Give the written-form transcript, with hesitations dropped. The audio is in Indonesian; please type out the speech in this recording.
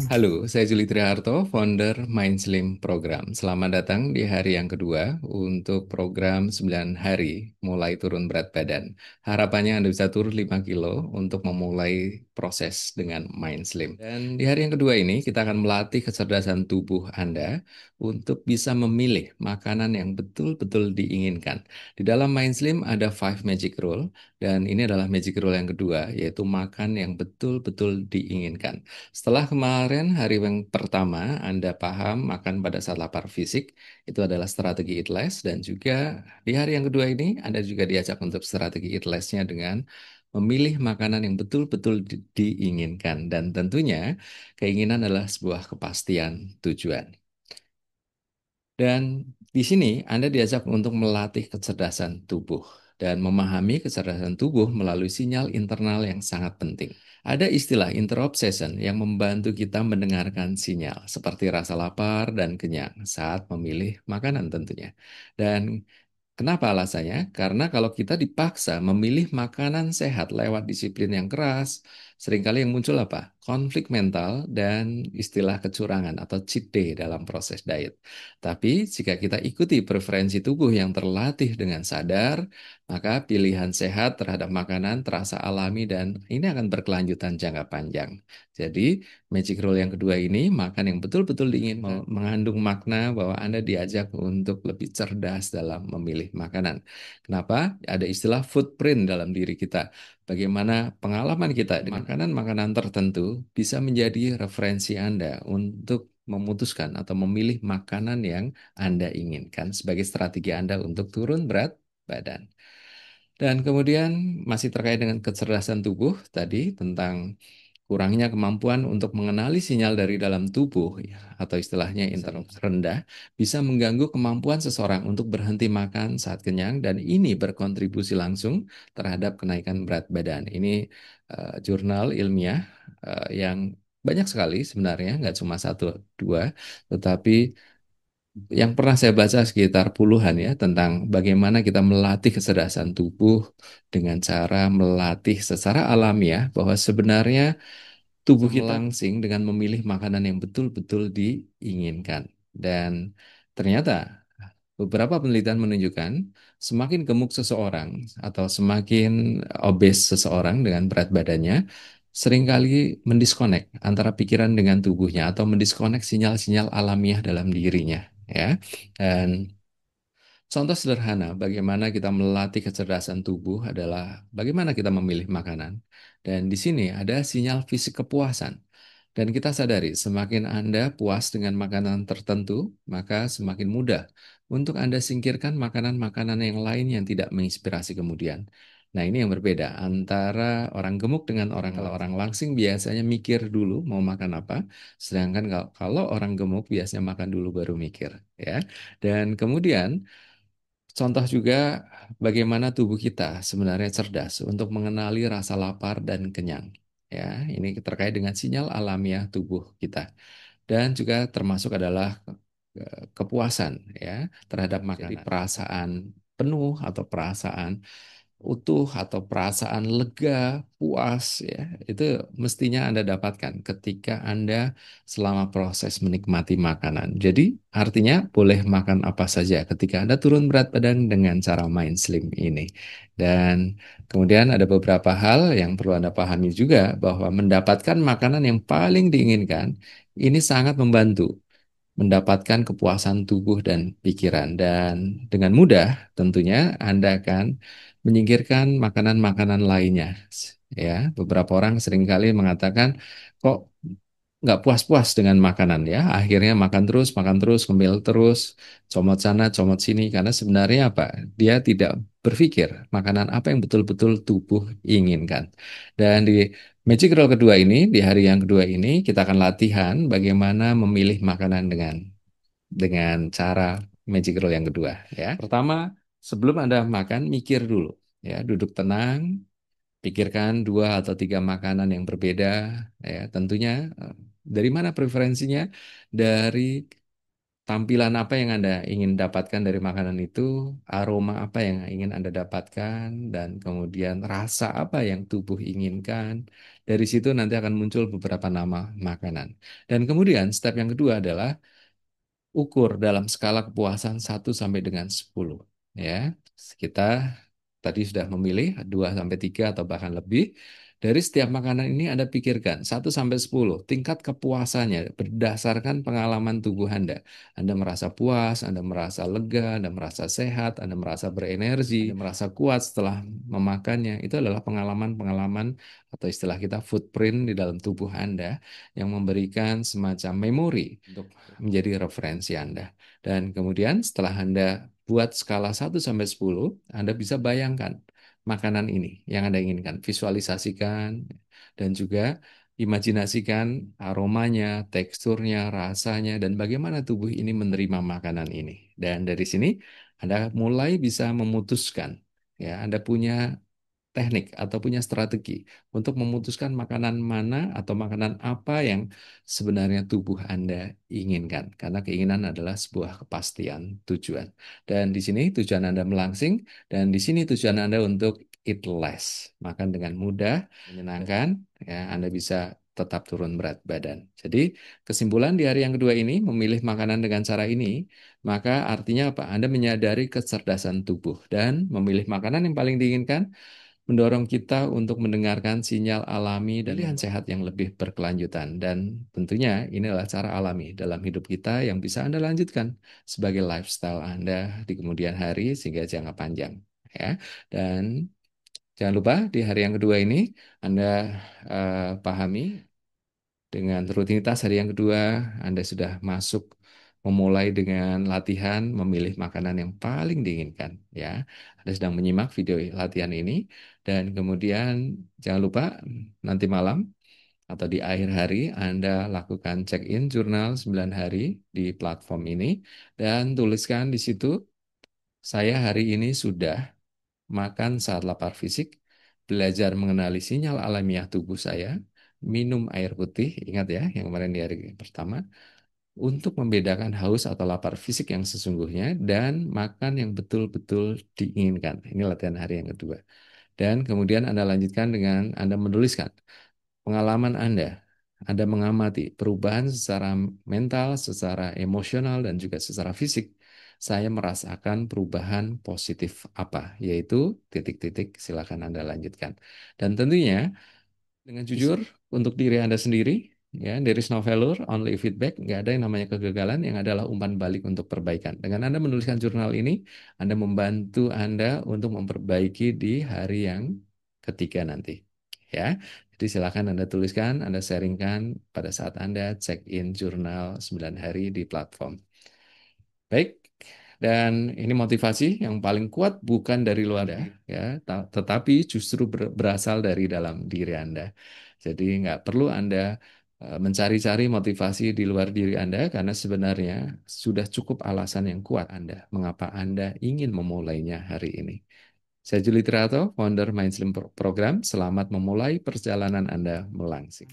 Halo, saya Juli Triharto, founder Mind Slim Program. Selamat datang di hari yang kedua untuk program 9 hari mulai turun berat badan. Harapannya Anda bisa turun 5 kilo untuk memulai proses dengan Mind Slim. Dan di hari yang kedua ini kita akan melatih kecerdasan tubuh Anda untuk bisa memilih makanan yang betul-betul diinginkan. Di dalam Mind Slim ada 5 magic rule dan ini adalah magic rule yang kedua, yaitu makan yang betul-betul diinginkan. Setelah kemarin hari yang pertama Anda paham makan pada saat lapar fisik itu adalah strategi eat less, dan juga di hari yang kedua ini Anda juga diajak untuk strategi eat less-nya dengan memilih makanan yang betul-betul diinginkan, dan tentunya keinginan adalah sebuah kepastian tujuan. Dan di sini Anda diajak untuk melatih kecerdasan tubuh dan memahami kecerdasan tubuh melalui sinyal internal yang sangat penting. Ada istilah interobsession yang membantu kita mendengarkan sinyal seperti rasa lapar dan kenyang saat memilih makanan tentunya. Dan kenapa alasannya? Karena kalau kita dipaksa memilih makanan sehat lewat disiplin yang keras, seringkali yang muncul apa? Konflik mental dan istilah kecurangan atau cheat day dalam proses diet. Tapi jika kita ikuti preferensi tubuh yang terlatih dengan sadar, maka pilihan sehat terhadap makanan terasa alami dan ini akan berkelanjutan jangka panjang. Jadi, magic rule yang kedua ini, makan yang betul-betul diinginkan, mengandung makna bahwa Anda diajak untuk lebih cerdas dalam memilih makanan. Kenapa? Ada istilah footprint dalam diri kita. Bagaimana pengalaman kita dengan makanan-makanan tertentu bisa menjadi referensi Anda untuk memutuskan atau memilih makanan yang Anda inginkan sebagai strategi Anda untuk turun berat badan. Dan kemudian masih terkait dengan kecerdasan tubuh tadi tentang kurangnya kemampuan untuk mengenali sinyal dari dalam tubuh, ya, atau istilahnya internet rendah, bisa mengganggu kemampuan seseorang untuk berhenti makan saat kenyang dan ini berkontribusi langsung terhadap kenaikan berat badan. Ini jurnal ilmiah yang banyak sekali sebenarnya, nggak cuma satu dua, tetapi yang pernah saya baca sekitar puluhan ya tentang bagaimana kita melatih kecerdasan tubuh dengan cara melatih secara alamiah bahwa sebenarnya tubuh kita melangsing dengan memilih makanan yang betul-betul diinginkan. Dan ternyata beberapa penelitian menunjukkan semakin gemuk seseorang atau semakin obes seseorang dengan berat badannya, seringkali mendiskonek antara pikiran dengan tubuhnya atau mendiskonek sinyal-sinyal alamiah dalam dirinya. Ya, dan contoh sederhana bagaimana kita melatih kecerdasan tubuh adalah bagaimana kita memilih makanan. Dan di sini ada sinyal fisik kepuasan. Dan kita sadari, semakin Anda puas dengan makanan tertentu, maka semakin mudah untuk Anda singkirkan makanan-makanan yang lain yang tidak menginspirasi kemudian. Nah, ini yang berbeda antara orang gemuk dengan orang kalau orang langsing biasanya mikir dulu mau makan apa, sedangkan kalau orang gemuk biasanya makan dulu baru mikir, ya. Dan kemudian contoh juga bagaimana tubuh kita sebenarnya cerdas untuk mengenali rasa lapar dan kenyang. Ya, ini terkait dengan sinyal alamiah tubuh kita. Dan juga termasuk adalah kepuasan ya terhadap makanan. Jadi perasaan penuh atau perasaan utuh atau perasaan lega, puas ya, itu mestinya Anda dapatkan ketika Anda selama proses menikmati makanan. Jadi artinya boleh makan apa saja ketika Anda turun berat badan dengan cara Mind Slim ini. Dan kemudian ada beberapa hal yang perlu Anda pahami juga bahwa mendapatkan makanan yang paling diinginkan ini sangat membantu mendapatkan kepuasan tubuh dan pikiran. Dan dengan mudah tentunya Anda akan menyingkirkan makanan-makanan lainnya. Ya, beberapa orang seringkali mengatakan, kok nggak puas-puas dengan makanan ya. Akhirnya makan terus, ngemil terus, comot sana, comot sini. Karena sebenarnya apa? Dia tidak berpikir makanan apa yang betul-betul tubuh inginkan. Dan di Magic Roll kedua ini, di hari yang kedua ini, kita akan latihan bagaimana memilih makanan dengan cara Magic Roll yang kedua. Ya, pertama, sebelum Anda makan, mikir dulu. Ya, duduk tenang, pikirkan dua atau tiga makanan yang berbeda. Ya, tentunya dari mana preferensinya? Dari tampilan apa yang Anda ingin dapatkan dari makanan itu, aroma apa yang ingin Anda dapatkan, dan kemudian rasa apa yang tubuh inginkan. Dari situ nanti akan muncul beberapa nama makanan. Dan kemudian step yang kedua adalah ukur dalam skala kepuasan 1 sampai dengan 10. Ya, kita tadi sudah memilih 2 sampai 3 atau bahkan lebih. Dari setiap makanan ini Anda pikirkan 1 sampai 10 tingkat kepuasannya berdasarkan pengalaman tubuh Anda. Anda merasa puas, Anda merasa lega, Anda merasa sehat, Anda merasa berenergi, Anda merasa kuat setelah memakannya. Itu adalah pengalaman-pengalaman atau istilah kita footprint di dalam tubuh Anda yang memberikan semacam memori untuk menjadi referensi Anda. Dan kemudian setelah Anda buat skala 1 sampai 10, Anda bisa bayangkan makanan ini yang Anda inginkan. Visualisasikan dan juga imajinasikan aromanya, teksturnya, rasanya, dan bagaimana tubuh ini menerima makanan ini. Dan dari sini Anda mulai bisa memutuskan. Ya, Anda punya teknik atau punya strategi untuk memutuskan makanan mana atau makanan apa yang sebenarnya tubuh Anda inginkan. Karena keinginan adalah sebuah kepastian tujuan. Dan di sini tujuan Anda melangsing, dan di sini tujuan Anda untuk eat less. Makan dengan mudah, menyenangkan, ya Anda bisa tetap turun berat badan. Jadi kesimpulan di hari yang kedua ini, memilih makanan dengan cara ini, maka artinya apa? Anda menyadari kecerdasan tubuh dan memilih makanan yang paling diinginkan mendorong kita untuk mendengarkan sinyal alami dan pilihan sehat yang lebih berkelanjutan. Dan tentunya ini adalah cara alami dalam hidup kita yang bisa Anda lanjutkan sebagai lifestyle Anda di kemudian hari sehingga jangka panjang. Ya. Dan jangan lupa di hari yang kedua ini Anda pahami dengan rutinitas hari yang kedua, Anda sudah masuk memulai dengan latihan memilih makanan yang paling diinginkan. Ya, Anda sedang menyimak video latihan ini, dan kemudian jangan lupa nanti malam atau di akhir hari Anda lakukan check-in jurnal 9 hari di platform ini dan tuliskan di situ, saya hari ini sudah makan saat lapar fisik, belajar mengenali sinyal alamiah tubuh saya, minum air putih, ingat ya, yang kemarin di hari pertama, untuk membedakan haus atau lapar fisik yang sesungguhnya, dan makan yang betul-betul diinginkan. Ini latihan hari yang kedua. Dan kemudian Anda lanjutkan dengan Anda menuliskan pengalaman Anda mengamati perubahan secara mental, secara emosional, dan juga secara fisik. Saya merasakan perubahan positif apa, yaitu titik-titik, silakan Anda lanjutkan. Dan tentunya dengan jujur untuk diri Anda sendiri, ya, there is no failure, only feedback. Nggak ada yang namanya kegagalan, yang adalah umpan balik untuk perbaikan. Dengan Anda menuliskan jurnal ini, Anda membantu Anda untuk memperbaiki di hari yang ketiga nanti. Ya, jadi silakan Anda tuliskan, Anda sharingkan pada saat Anda check-in jurnal 9 hari di platform. Baik, dan ini motivasi yang paling kuat bukan dari luar ya, tetapi justru berasal dari dalam diri Anda. Jadi nggak perlu Anda mencari-cari motivasi di luar diri Anda karena sebenarnya sudah cukup alasan yang kuat Anda mengapa Anda ingin memulainya hari ini. Saya Juli Triato, founder Mindslim Program. Selamat memulai perjalanan Anda melangsing.